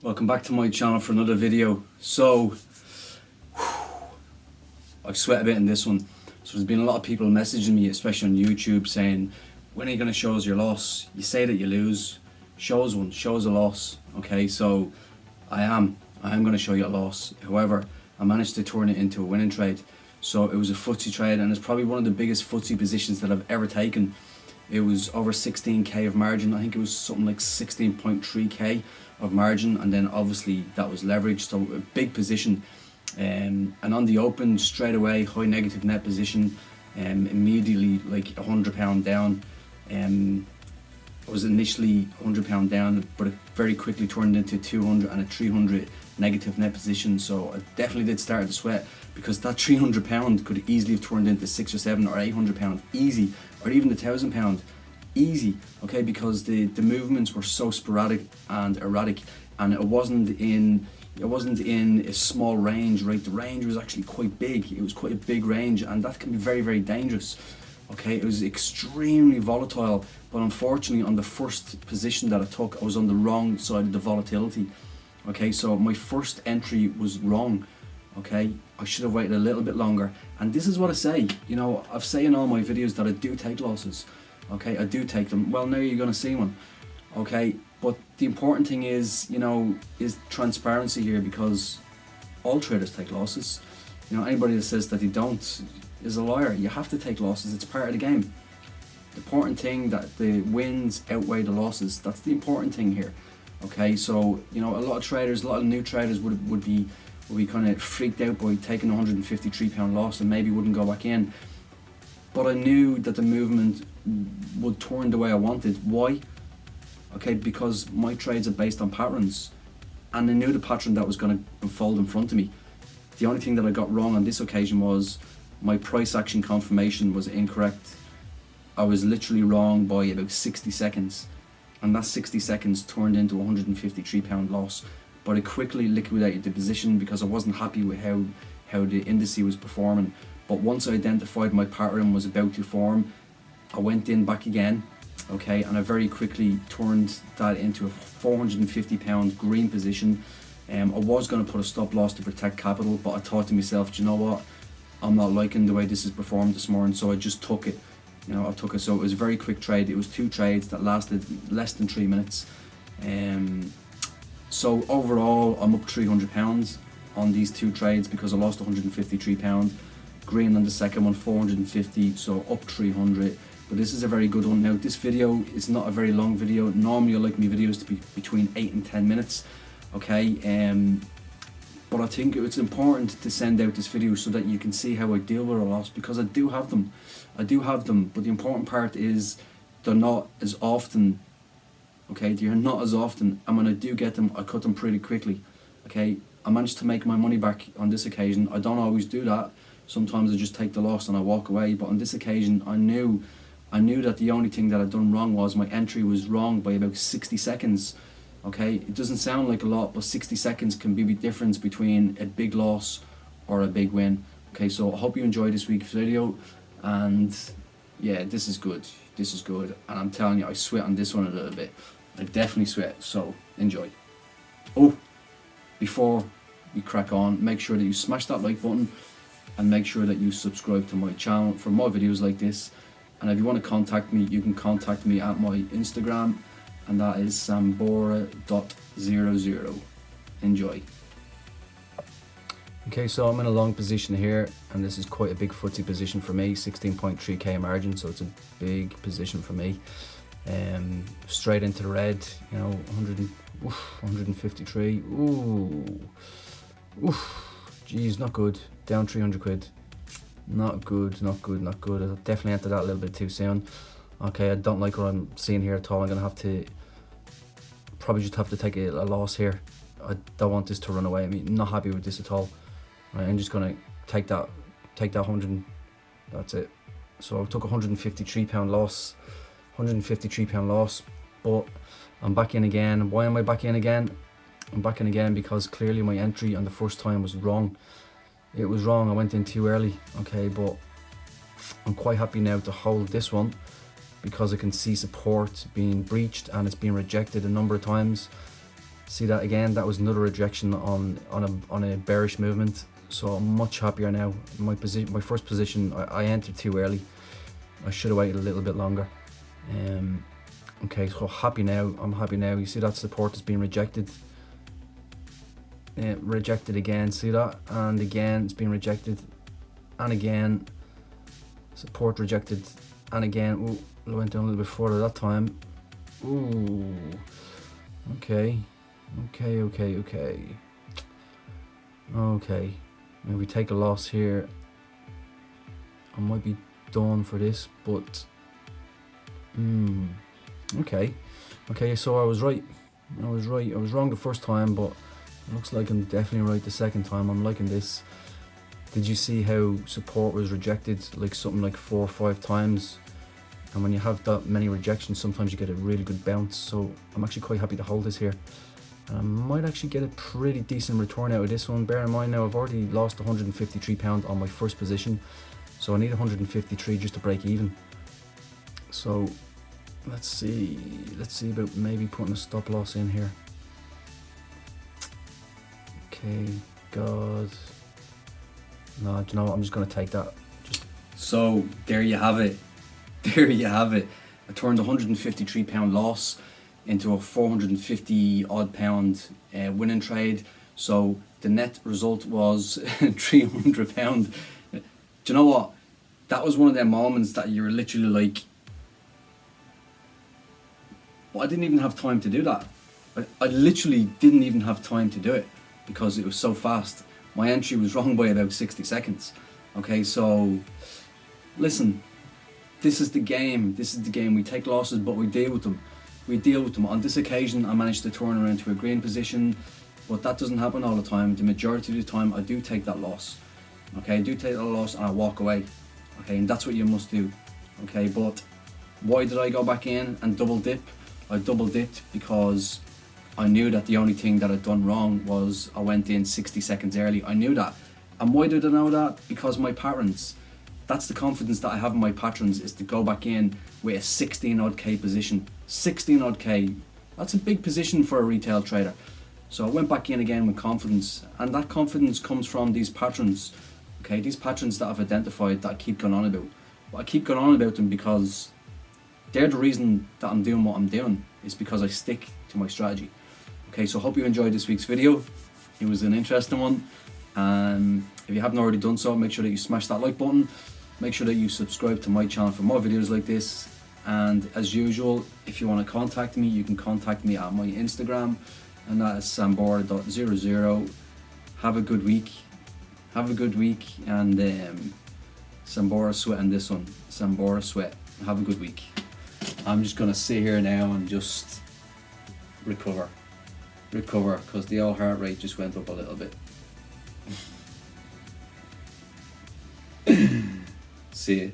Welcome back to my channel for another video. So I sweat a bit in this one. So there's been a lot of people messaging me, especially on YouTube, saying, when are you going to show us your loss? You say that you lose, show us one, show us a loss. Okay, so I am going to show you a loss. However, I managed to turn it into a winning trade. So it was a FTSE trade, and it's probably one of the biggest FTSE positions that I've ever taken. It was over 16k of margin. I think it was something like 16.3k of margin, and then obviously that was leveraged, so a big position. And on the open, straight away, high negative net position, immediately like £100 down. I was initially £100 down, but it very quickly turned into 200 and a 300 negative net position. So I definitely did start to sweat, because that £300 could easily have turned into £600 or £700 or £800 easy, or even the £1,000 easy. Okay, because the movements were so sporadic and erratic, and it wasn't in a small range, right? The range was actually quite big. It was quite a big range, and that can be very, very dangerous. Okay, it was extremely volatile, but unfortunately on the first position that I took, I was on the wrong side of the volatility. Okay, so my first entry was wrong. Okay, I should have waited a little bit longer. And this is what I say, you know, I've said in all my videos that I do take losses. Okay, I do take them. Well, now you're gonna see one. Okay, but the important thing is, you know, is transparency here, because all traders take losses. You know, anybody that says that they don't is a liar. You have to take losses. It's part of the game. The important thing that the wins outweigh the losses. That's the important thing here. Okay, so you know, a lot of new traders would be kind of freaked out by taking a £153 loss and maybe wouldn't go back in. But I knew that the movement would turn the way I wanted. Why? Okay, because my trades are based on patterns, and I knew the pattern that was going to unfold in front of me. The only thing that I got wrong on this occasion was my price action confirmation was incorrect. I was literally wrong by about 60 seconds, and that 60 seconds turned into a £153 loss. But I quickly liquidated the position because I wasn't happy with how the indice was performing. But once I identified my pattern was about to form, I went in back again, okay, and I very quickly turned that into a £450 green position. I was going to put a stop loss to protect capital, but I thought to myself, do you know what, I'm not liking the way this has performed this morning, so I just took it. You know, I took it. So it was a very quick trade. It was 2 trades that lasted less than 3 minutes. So overall, I'm up £300 on these 2 trades because I lost £153. Green on the second one, 450, so up 300. But this is a very good one. Now, this video is not a very long video. Normally, I like my videos to be between 8 and 10 minutes. Okay, but I think it's important to send out this video so that you can see how I deal with a loss, because I do have them. I do have them, but the important part is they're not as often. Okay, they're not as often, and when I do get them, I cut them pretty quickly. Okay, I managed to make my money back on this occasion. I don't always do that. Sometimes I just take the loss and I walk away, but on this occasion I knew that the only thing that I'd done wrong was my entry was wrong by about 60 seconds. Okay, it doesn't sound like a lot, but 60 seconds can be the difference between a big loss or a big win. Okay, so I hope you enjoyed this week's video, and yeah, this is good, and I'm telling you, I sweat on this one a little bit. I definitely sweat, so enjoy. Oh, before we crack on, make sure that you smash that like button, and make sure that you subscribe to my channel for more videos like this. And if you want to contact me, you can contact me at my Instagram, and that is sambora.00. Enjoy. Okay, so I'm in a long position here, and this is quite a big FTSE position for me, 16.3k margin, so it's a big position for me. Straight into the red, you know, 153. Geez, not good. Down 300 quid. Not good. I definitely entered that a little bit too soon. Okay, I don't like what I'm seeing here at all. I'm gonna probably just have to take a loss here. I don't want this to run away. I'm not happy with this at all. Right, I'm just gonna take that 100. That's it. So I took a £153 loss. £153 loss, but I'm back in again. Why am I back in again? I'm back in again because clearly my entry on the first time was wrong. It was wrong. I went in too early. Okay, but I'm quite happy now to hold this one because I can see support being breached and it's been rejected a number of times. See that again? That was another rejection on a bearish movement. So I'm much happier now. My first position, I entered too early. I should have waited a little bit longer. Okay, so happy now. I'm happy now. You see that support is being rejected. Rejected again. See that? And again, it's being rejected. And again, support rejected. And again, ooh, I went down a little bit further that time. Ooh. Okay. Okay. Maybe take a loss here. I might be done for this, but okay, so I was right. I was wrong the first time, but it looks like I'm definitely right the second time. I'm liking this. Did you see how support was rejected like something like 4 or 5 times? And when you have that many rejections, sometimes you get a really good bounce. So I'm actually quite happy to hold this here. And I might actually get a pretty decent return out of this one. Bear in mind now, I've already lost £153 on my first position, so I need 153 just to break even. So let's see about maybe putting a stop loss in here. Okay, God. No, do you know what? I'm just gonna take that. So there you have it. There you have it. I turned a £153 loss into a 450 odd pound winning trade. So the net result was £300. Do you know what? That was one of them moments that you're literally like, well, I didn't even have time to do that. I literally didn't even have time to do it because it was so fast. My entry was wrong by about 60 seconds. Okay, so listen, this is the game. This is the game. We take losses, but we deal with them. On this occasion, I managed to turn around to a green position, but that doesn't happen all the time. The majority of the time, I do take that loss. Okay, I do take that loss and I walk away. Okay, and that's what you must do. Okay, but why did I go back in and double dip? I double dipped because I knew that the only thing that I'd done wrong was I went in 60 seconds early. I knew that. And why did I know that? Because my patterns. That's the confidence that I have in my patterns, is to go back in with a 16 odd K position. 16 odd K. That's a big position for a retail trader. So I went back in again with confidence, and that confidence comes from these patterns. Okay, these patterns that I've identified that I keep going on about. But I keep going on about them because they're the reason that I'm doing what I'm doing. It's because I stick to my strategy. Okay, so I hope you enjoyed this week's video. It was an interesting one. If you haven't already done so, make sure that you smash that like button. Make sure that you subscribe to my channel for more videos like this. And as usual, if you want to contact me, you can contact me at my Instagram, and that is sambora.00. Have a good week. And Sambora Sweat on this one. Sambora Sweat. Have a good week. I'm just going to sit here now and just recover, because the old heart rate just went up a little bit. See you.